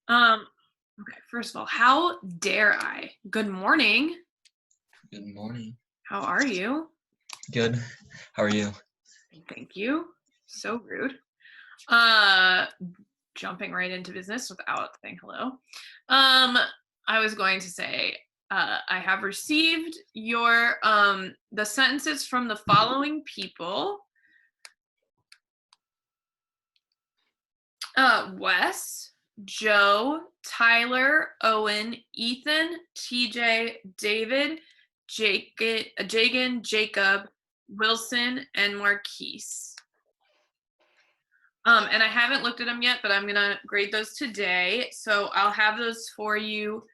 Um, okay, first of all, how dare I? Good morning. Good morning. How are you? Good. How are you? Thank you. So rude. Jumping right into business without saying hello. I was going to say, I have received your the sentences from the following people. Wes, Joe, Tyler, Owen, Ethan, TJ, David, Jagan, Jacob, Wilson, and Marquise. And I haven't looked at them yet, but I'm gonna grade those today. So I'll have those for you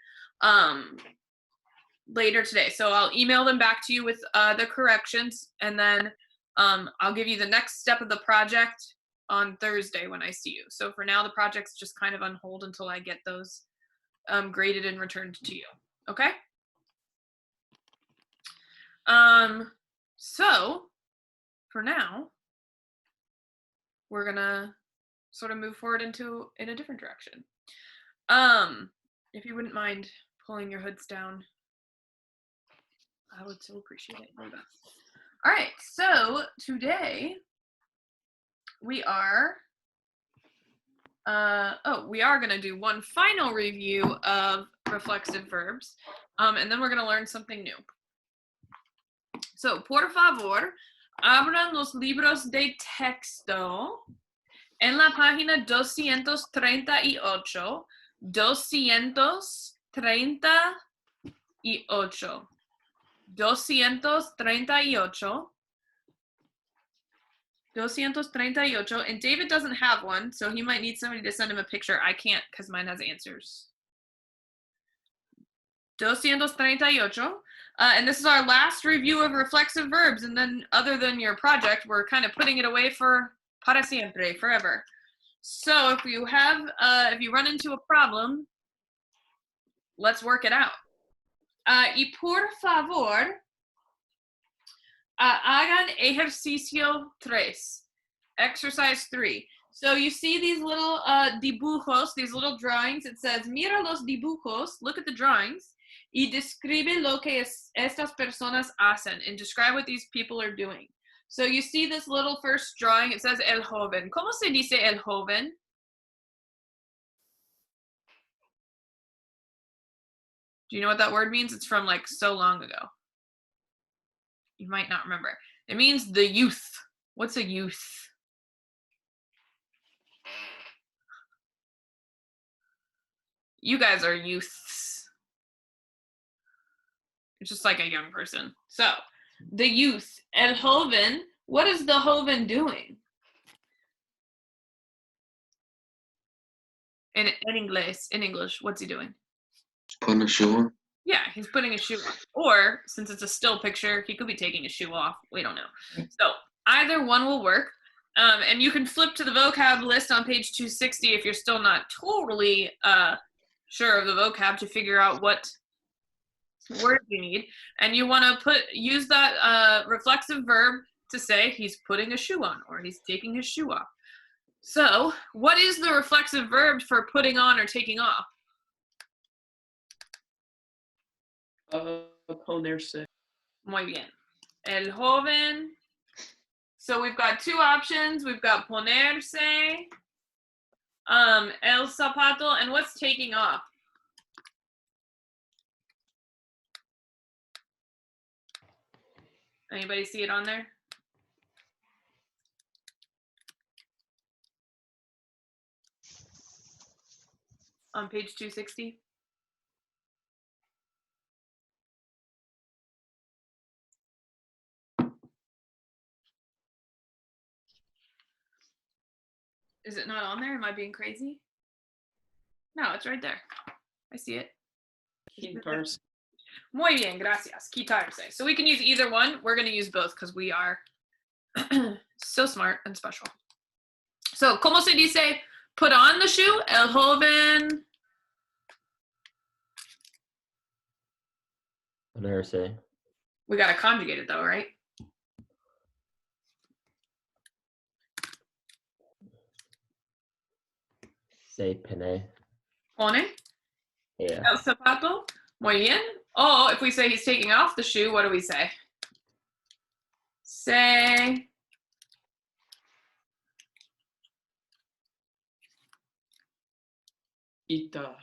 later today. So I'll email them back to you with the corrections, and then I'll give you the next step of the project on Thursday when I see you. So for now, the project's just kind of on hold until I get those graded and returned to you. Okay? So for now, we're gonna sort of move forward in a different direction. If you wouldn't mind pulling your hoods down, I would so appreciate it. All right, so today we are going to do one final review of reflexive verbs, and then we're going to learn something new. So, por favor, abran los libros de texto en la página 238. 238. 238. And David doesn't have one, so he might need somebody to send him a picture. I can't because mine has answers. 238. And this is our last review of reflexive verbs. And then other than your project, we're kind of putting it away for para siempre, forever. So if you run into a problem, let's work it out. Y por favor, hagan ejercicio 3, exercise 3. So you see these little dibujos, these little drawings. It says, mira los dibujos, look at the drawings, y describe lo que estas personas hacen, and describe what these people are doing. So you see this little first drawing, it says el joven. ¿Cómo se dice el joven? Do you know what that word means? It's from like so long ago. You might not remember. It means the youth. What's a youth? You guys are youths. It's just like a young person. So, the youth. El joven. What is the joven doing? In English, what's he doing? Putting a shoe on. Yeah, he's putting a shoe on. Or, since it's a still picture, he could be taking his shoe off. We don't know. So, either one will work. And you can flip to the vocab list on page 260 if you're still not totally sure of the vocab to figure out what words you need. And you want to use that reflexive verb to say he's putting a shoe on or he's taking his shoe off. So, what is the reflexive verb for putting on or taking off? Ponerse. Muy bien. El joven. So we've got two options. We've got ponerse, el zapato, and what's taking off? Anybody see it on there? On page 260? Is it not on there? Am I being crazy? No, it's right there. I see it. Quitarse. Muy bien, gracias. Quitarse. So we can use either one. We're going to use both because we are so smart and special. So, ¿cómo se dice put on the shoe? El joven. Ponerse. We got to conjugate it though, right? Se pone. Pone Yeah. el zapato. Muy bien. Oh, if we say he's taking off the shoe, what do we say? Se Quita.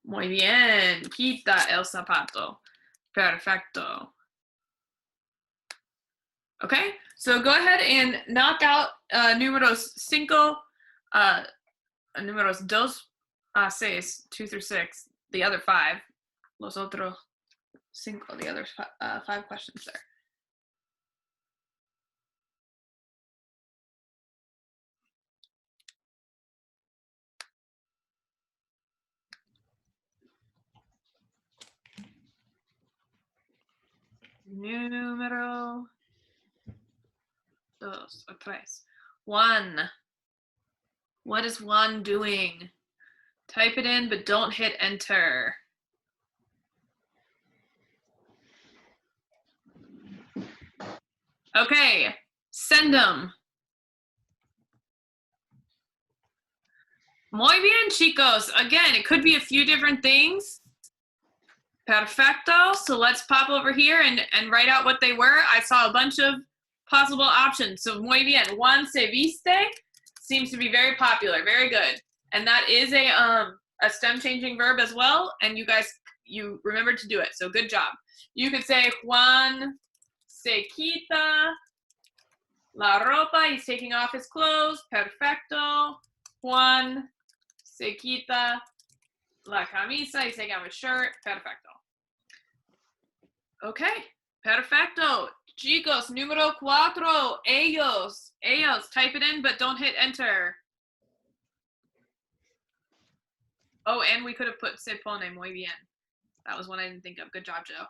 Muy bien. Quita el zapato. Perfecto. Okay, so go ahead and knock out números 5, números 2 a 6, 2 through 6, the other 5, los otros 5, the other 5 questions there. Número 2 or 3. 1. What is 1 doing? Type it in, but don't hit enter. Okay, send them. Muy bien, chicos. Again, it could be a few different things. Perfecto. So let's pop over here and write out what they were. I saw a bunch of possible options. So muy bien. Juan se viste seems to be very popular. Very good. And that is a stem changing verb as well. And you remembered to do it. So good job. You could say Juan se quita la ropa. He's taking off his clothes. Perfecto. Juan se quita la camisa. He's taking off his shirt. Perfecto. Okay, perfecto. Chicos, número 4, ellos. Ellos, type it in, but don't hit enter. Oh, and we could have put se pone, muy bien. That was one I didn't think of. Good job, Joe.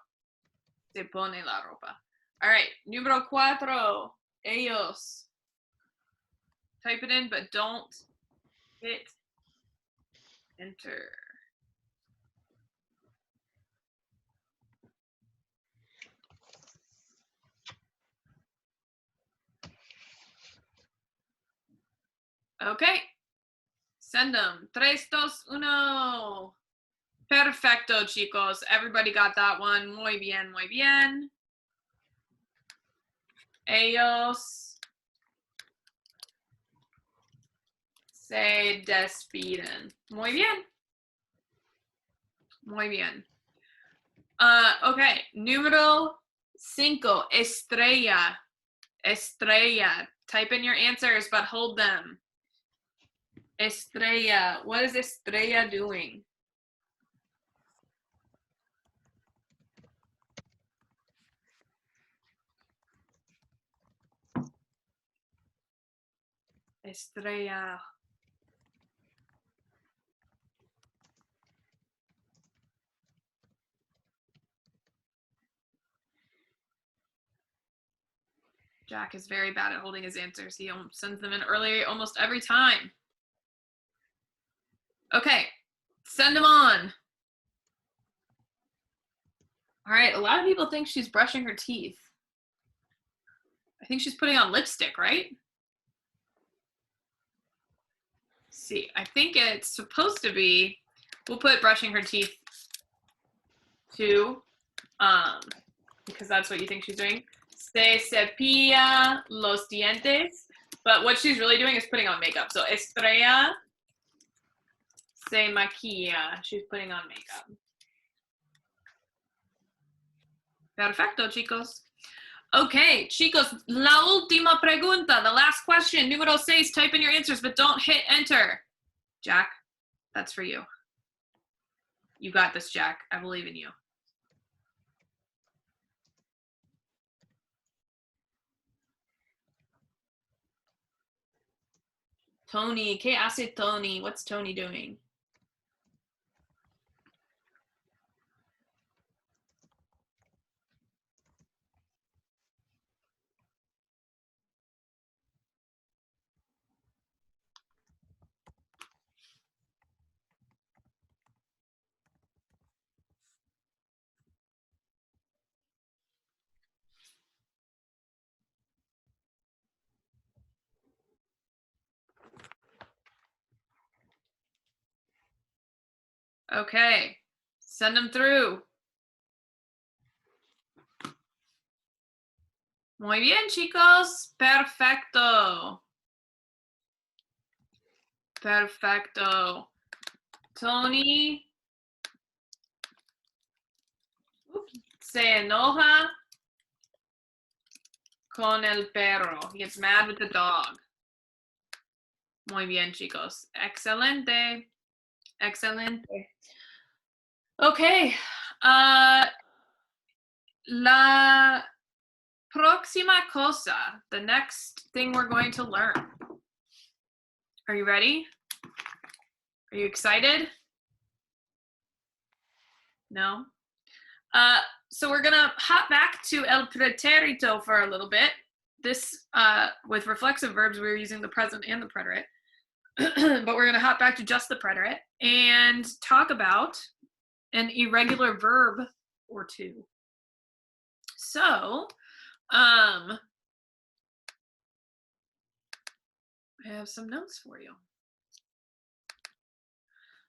Se pone la ropa. All right, número 4, ellos. Type it in, but don't hit enter. Okay, send them. 3, 2, 1. Perfecto, chicos. Everybody got that one. Muy bien, muy bien. Ellos se despiden. Muy bien. Muy bien. Okay, número 5, estrella. Estrella. Type in your answers, but hold them. Estrella. What is Estrella doing? Estrella. Jack is very bad at holding his answers. He sends them in early almost every time. Okay, send them on. All right, a lot of people think she's brushing her teeth. I think she's putting on lipstick, right? See, I think it's supposed to be, we'll put brushing her teeth too, because that's what you think she's doing. Se cepilla los dientes. But what she's really doing is putting on makeup. So Estrella se maquilla. She's putting on makeup. Perfecto, chicos. Okay, chicos, la última pregunta, the last question, número 6, type in your answers, but don't hit enter. Jack, that's for you. You got this, Jack. I believe in you. Tony, ¿qué hace Tony? What's Tony doing? Okay. Send them through. Muy bien, chicos. Perfecto. Perfecto. Tony se enoja con el perro. He gets mad with the dog. Muy bien, chicos. Excelente. Excelente. Okay. La próxima cosa, the next thing we're going to learn. Are you ready? Are you excited? No? So we're gonna hop back to el preterito for a little bit. This, with reflexive verbs, we were using the present and the preterite. But we're gonna hop back to just the preterite and talk about an irregular verb or two. So, I have some notes for you.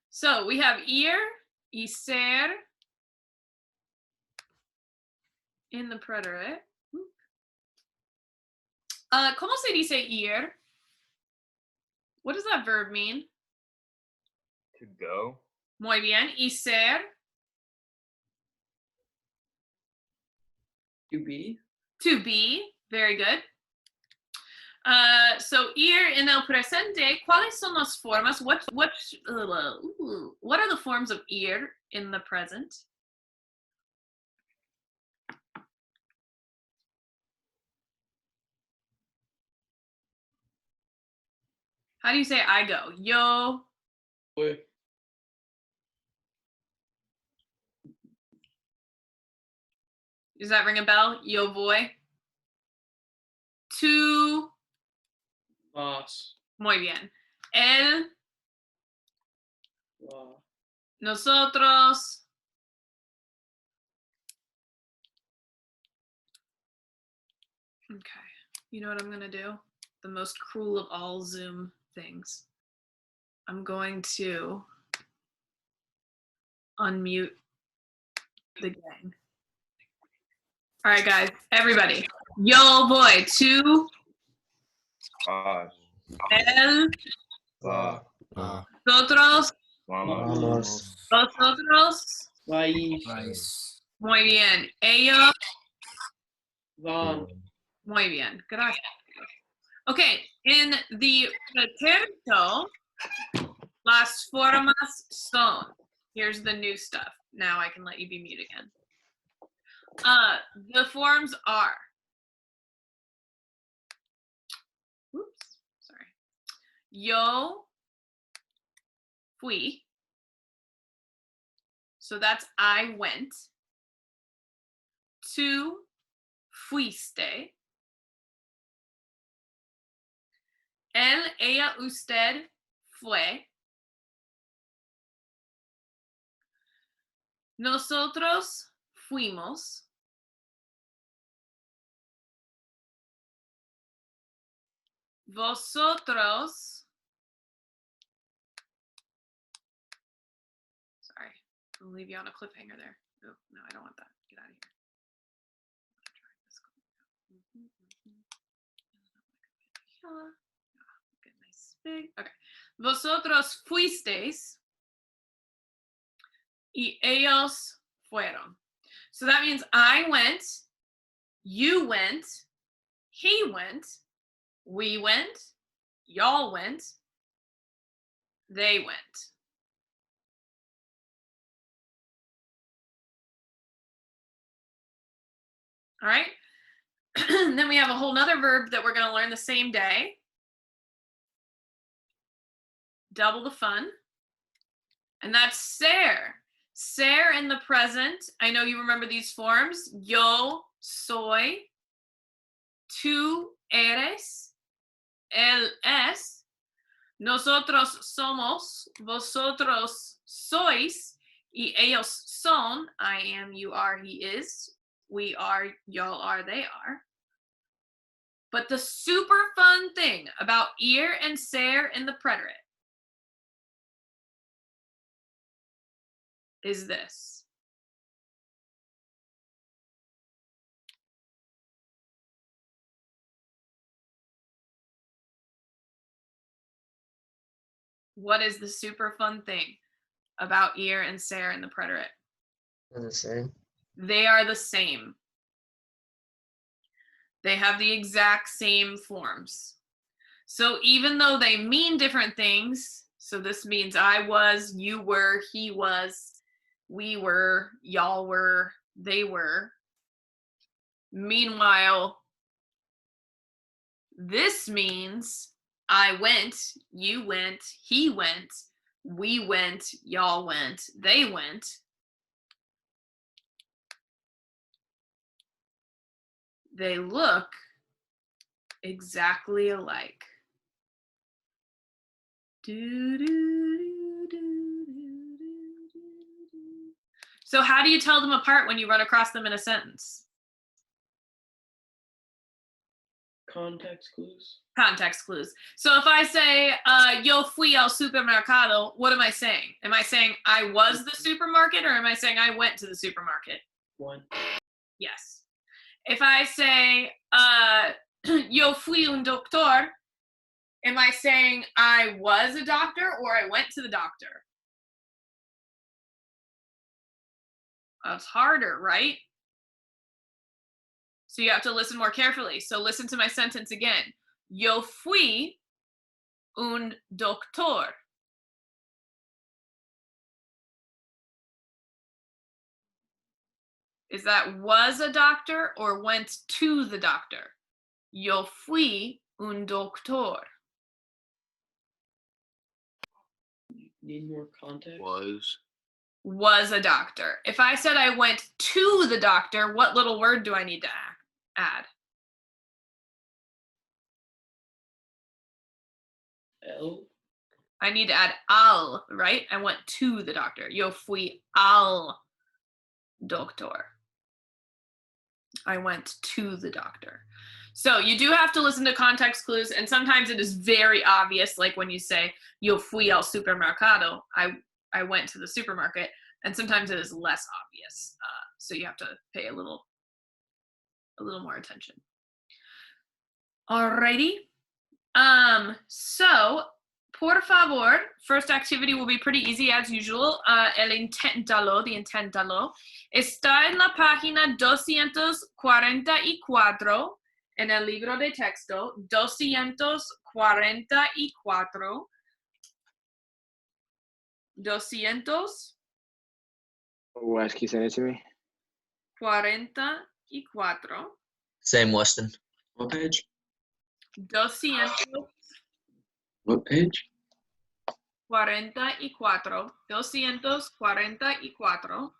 So we have ir y ser in the preterite. ¿Cómo se dice ir? What does that verb mean? To go. Muy bien. Y ser? To be. To be. Very good. So ir en el presente, ¿cuáles son las formas? What are the forms of ir in the present? How do you say I go? Yo. Voy. Does that ring a bell? Yo voy. To. Vas. Muy bien. Él. Va. Nosotros. Okay. You know what I'm going to do? The most cruel of all Zoom things. I'm going to unmute the gang. All right, guys. Everybody. Yo voy to. Vas. Él. Va. Nosotros. Vamos. Vosotros. Vais. Muy bien. Ellos. Van. Muy bien. Gracias. Okay, in the pretérito, las formas son. Here's the new stuff. Now I can let you be mute again. The forms are. Oops, sorry. Yo fui. So that's I went. Tú fuiste. Él, ella, usted fue. Nosotros fuimos. Vosotros. Sorry, I'll leave you on a cliffhanger there. Oh, no, I don't want that. Get out of here. Get nice big. Okay. Vosotros fuisteis y ellos fueron. So that means I went, you went, he went, we went, y'all went, they went. All right. Then we have a whole nother verb that we're going to learn the same day. Double the fun. And that's ser. Ser in the present. I know you remember these forms. Yo soy. Tú eres. Él es. Nosotros somos. Vosotros sois. Y ellos son. I am, you are, he is. We are, y'all are, they are. But the super fun thing about ir and ser in the preterite is this? What is the super fun thing about ir and ser in the preterite? They're the same. They are the same. They have the exact same forms. So even though they mean different things, so this means I was, you were, he was, we were, y'all were, they were. Meanwhile, this means I went, you went, he went, we went, y'all went, they went. They look exactly alike. So how do you tell them apart when you run across them in a sentence? Context clues. Context clues. So if I say, yo fui al supermercado, what am I saying? Am I saying I was the supermarket, or am I saying I went to the supermarket? One. Yes. If I say, yo fui un doctor, am I saying I was a doctor or I went to the doctor? That's harder, right? So you have to listen more carefully. So listen to my sentence again. Yo fui un doctor. Is that was a doctor or went to the doctor? Yo fui un doctor. Need more context. Was a doctor. If I said I went to the doctor, what little word do I need to add? L. I need to add al, right? I went to the doctor. Yo fui al doctor. I went to the doctor. So you do have to listen to context clues, and sometimes it is very obvious, like when you say, yo fui al supermercado, I went to the supermarket, and sometimes it is less obvious. So you have to pay a little more attention. Alrighty. So, por favor, first activity will be pretty easy as usual. El inténtalo, the inténtalo, está en la página 244 en el libro de texto, 244. 200. Oh, can you send it to me? 44. Same, Weston. What page? 200. What page? 44. 244.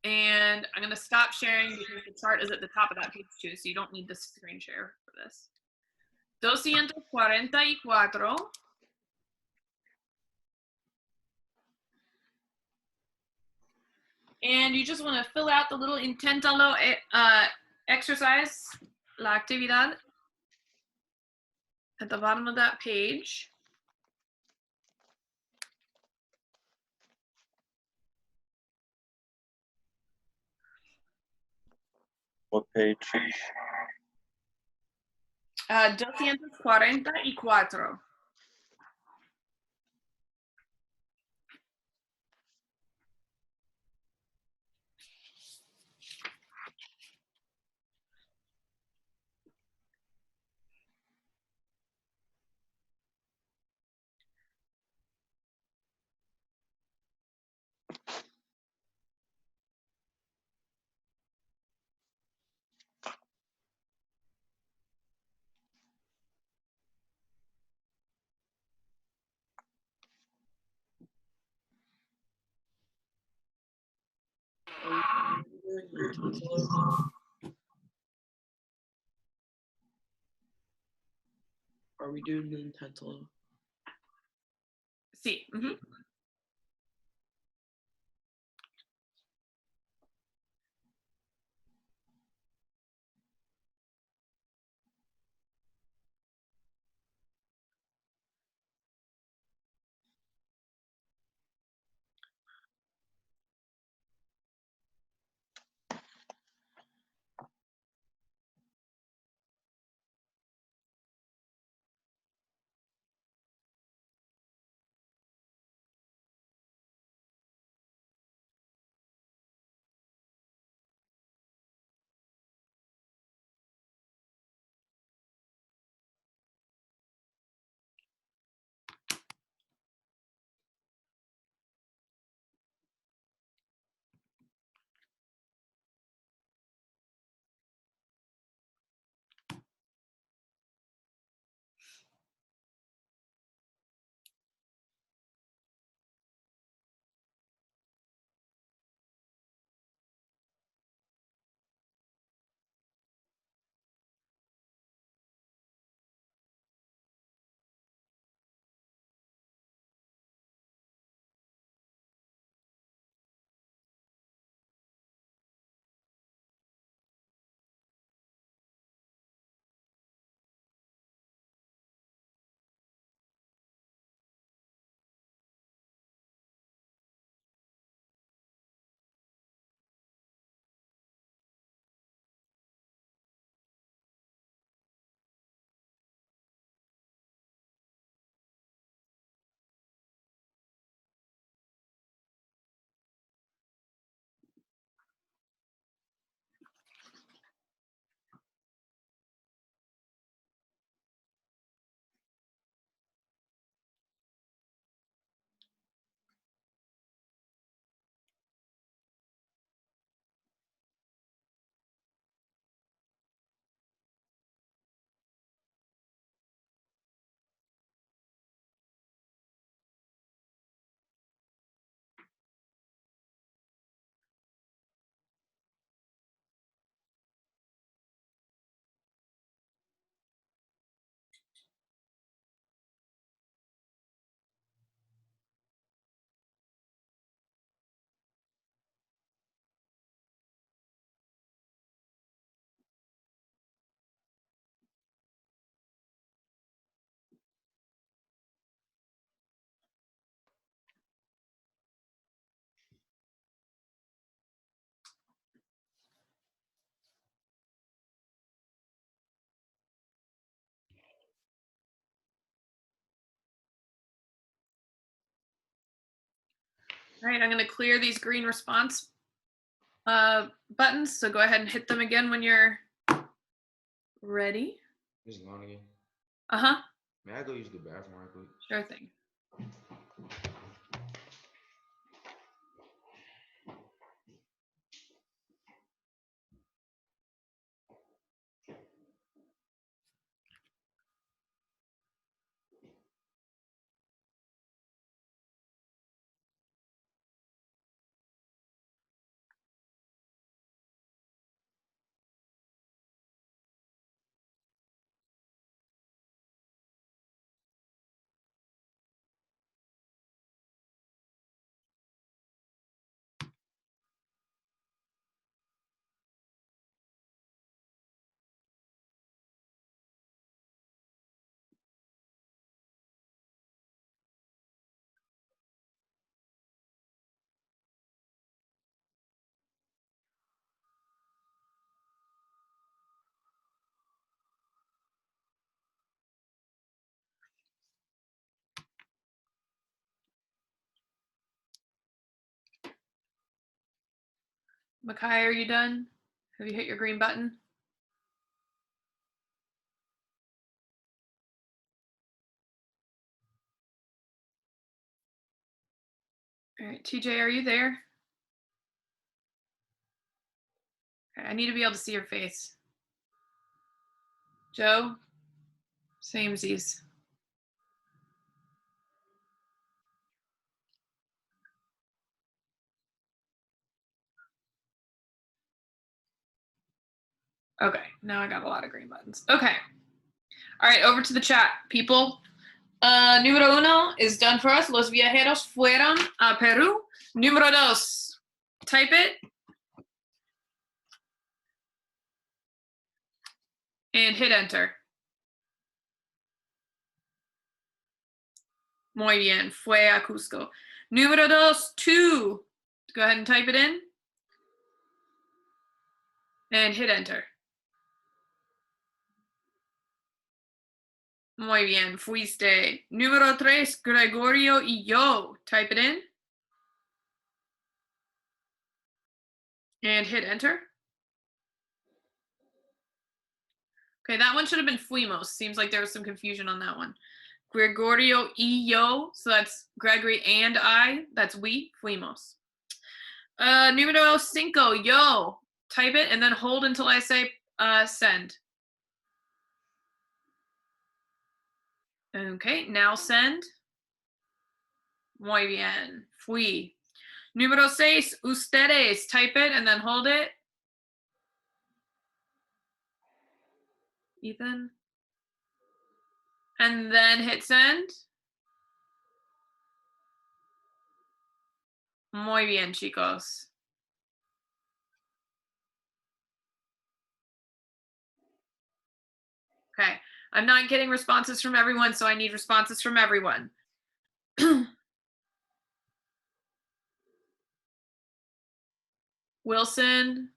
And I'm going to stop sharing because the chart is at the top of that page too, so you don't need the screen share for this. 244. And you just want to fill out the little inténtalo exercise, la actividad, at the bottom of that page. What page? 244. Are we doing the inténtalo? Sí. All right, I'm going to clear these green response buttons. So go ahead and hit them again when you're ready. This is long again. Uh-huh. May I go use the bathroom right quick? Sure thing. Makai, are you done? Have you hit your green button? All right, TJ, are you there? Okay, I need to be able to see your face. Joe? Samesies. Okay, now I got a lot of green buttons. Okay. All right, over to the chat, people. Número uno is done for us. Los viajeros fueron a Perú. Número dos. Type it. And hit enter. Muy bien. Fue a Cusco. Número dos, two. Go ahead and type it in. And hit enter. Muy bien. Fuiste. Número tres, Gregorio y yo. Type it in. And hit enter. Okay, that one should have been fuimos. Seems like there was some confusion on that one. Gregorio y yo, so that's Gregory and I. That's we, fuimos. Número cinco, yo. Type it and then hold until I say send. Okay, now send. Muy bien. Fui. Número seis, ustedes. Type it and then hold it. Ethan. And then hit send. Muy bien, chicos. Okay, I'm not getting responses from everyone, so I need responses from everyone. Wilson.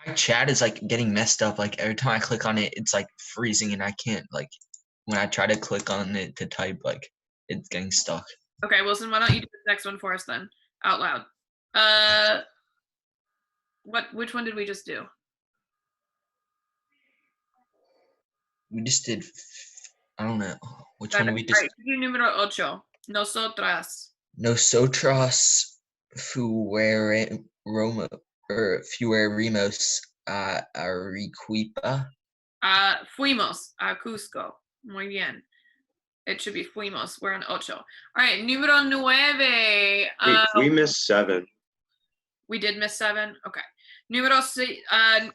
My chat is like getting messed up. Like every time I click on it, it's like freezing and I can't like when I try to click on it to type, like it's getting stuck. Okay, Wilson, why don't you do the next one for us then, out loud? Which one did we just do? We just did, I don't know. Which one did we just? Right, do número ocho. Nosotras. Nosotros fuerimos a Arequipa. Fuimos a Cusco. Muy bien. It should be fuimos. We're on ocho. All right, número nueve. We missed 7. We did miss 7. Okay. Número seis.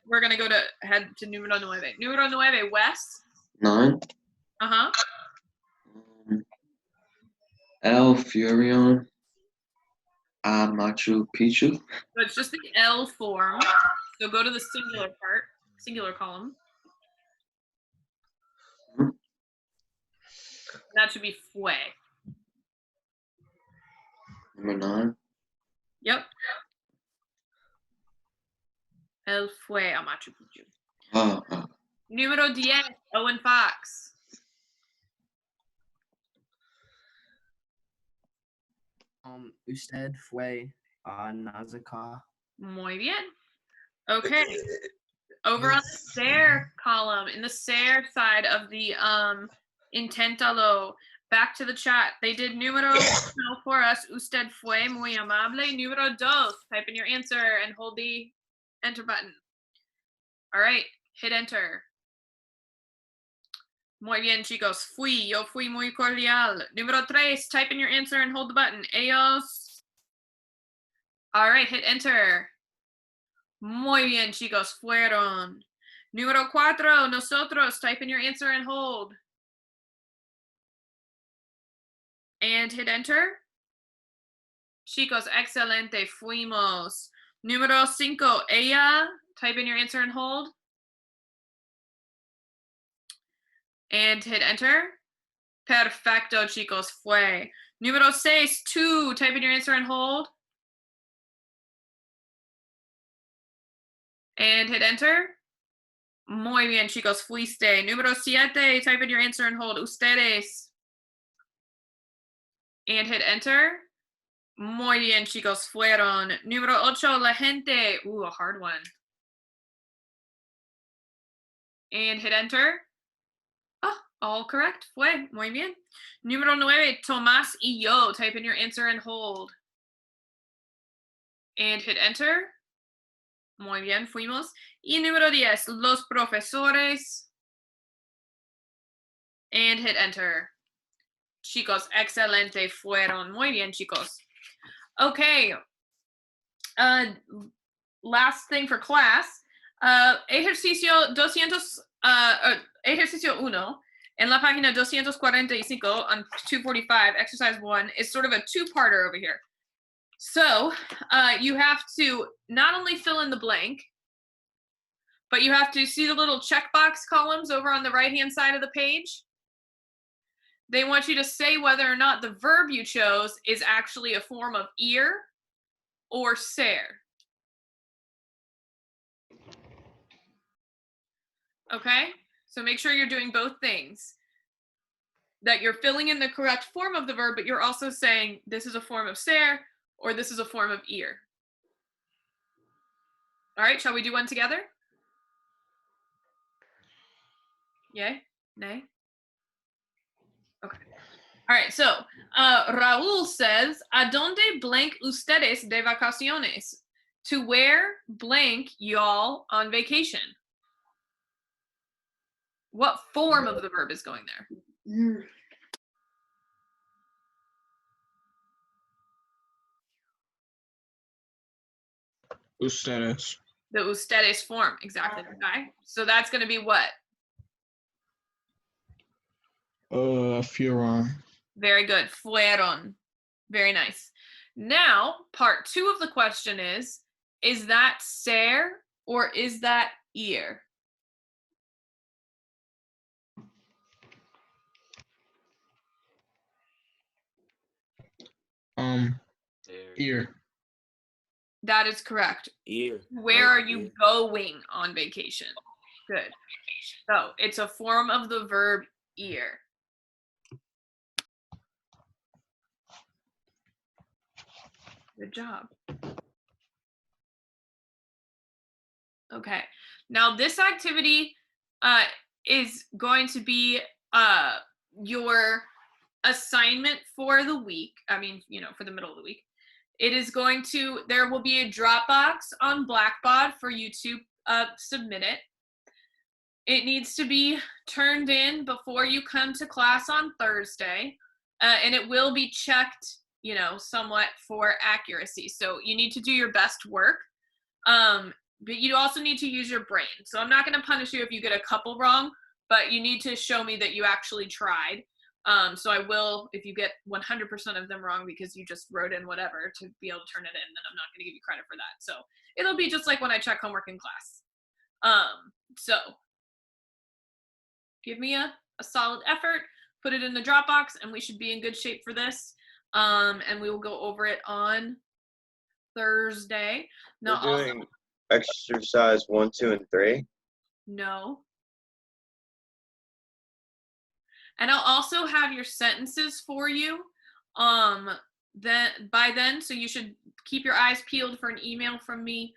We're gonna head to número nueve. Número nueve. West. 9. Uh-huh. El Furion a Machu Picchu. So it's just the L form. So go to the singular part, singular column. Mhm. That should be fue. Number 9. Yep. Él fue a Machu Picchu. Número 10, Owen Fox. Usted fue a Nazca. Muy bien. Okay. Over on the ser column, in the ser side of the inténtalo, back to the chat. They did número uno for us. Usted fue muy amable. Número dos. Type in your answer and hold the enter button. All right. Hit enter. Muy bien, chicos. Yo fui muy cordial. Número tres. Type in your answer and hold the button. Ellos. All right. Hit enter. Muy bien, chicos. Fueron. Número cuatro. Nosotros. Type in your answer and hold. And hit enter. Chicos, excelente. Fuimos. Número cinco. Ella. Type in your answer and hold. And hit enter. Perfecto, chicos. Fue. Número seis. Two. Type in your answer and hold. And hit enter. Muy bien, chicos. Fuiste. Número siete. Type in your answer and hold. Ustedes. And hit enter. Muy bien, chicos. Fueron. Número ocho. La gente. Ooh, a hard one. And hit enter. Oh, all correct. Fue. Muy bien. Número nueve. Tomás y yo. Type in your answer and hold. And hit enter. Muy bien, fuimos. Y número 10, los profesores. And hit enter. Chicos, excelente, fueron. Muy bien, chicos. Okay. Last thing for class. Ejercicio 200, ejercicio 1, en la página 245 on 245, exercise 1, is sort of a two-parter over here. So you have to not only fill in the blank, but you have to see the little checkbox columns over on the right-hand side of the page. They want you to say whether or not the verb you chose is actually a form of ir or ser. Okay? So make sure you're doing both things. That you're filling in the correct form of the verb, but you're also saying this is a form of ser or this is a form of ir. All right, shall we do one together? Yay? Nay? Okay. All right, so Raul says, ¿A dónde blank ustedes de vacaciones? To where blank y'all on vacation? What form of the verb is going there? Ustedes. The ustedes form, exactly. Okay. So that's going to be what? Fueron. Very good. Fueron. Very nice. Now, part 2 of the question is that ser or is that ir? Ear. That is correct. Ear. Where are you going on vacation? Good. So it's a form of the verb ir. Good job. Okay. Now this activity is going to be your assignment for the week. I mean, for the middle of the week. There will be a Dropbox on Blackboard for you to submit it. It needs to be turned in before you come to class on Thursday, and it will be checked, somewhat for accuracy. So you need to do your best work, but you also need to use your brain. So I'm not going to punish you if you get a couple wrong, but you need to show me that you actually tried. So I will, if you get 100% of them wrong because you just wrote in whatever to be able to turn it in, then I'm not going to give you credit for that. So it'll be just like when I check homework in class. So give me a solid effort, put it in the Dropbox, and we should be in good shape for this. And we will go over it on Thursday. Now, We're doing exercise 1, 2, and 3. No. And I'll also have your sentences for you by then, so you should keep your eyes peeled for an email from me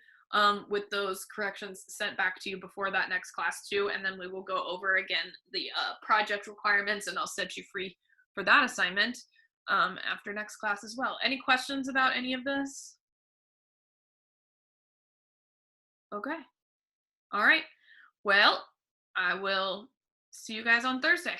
with those corrections sent back to you before that next class too, and then we will go over again the project requirements, and I'll set you free for that assignment after next class as well. Any questions about any of this? Okay. All right. Well, I will see you guys on Thursday.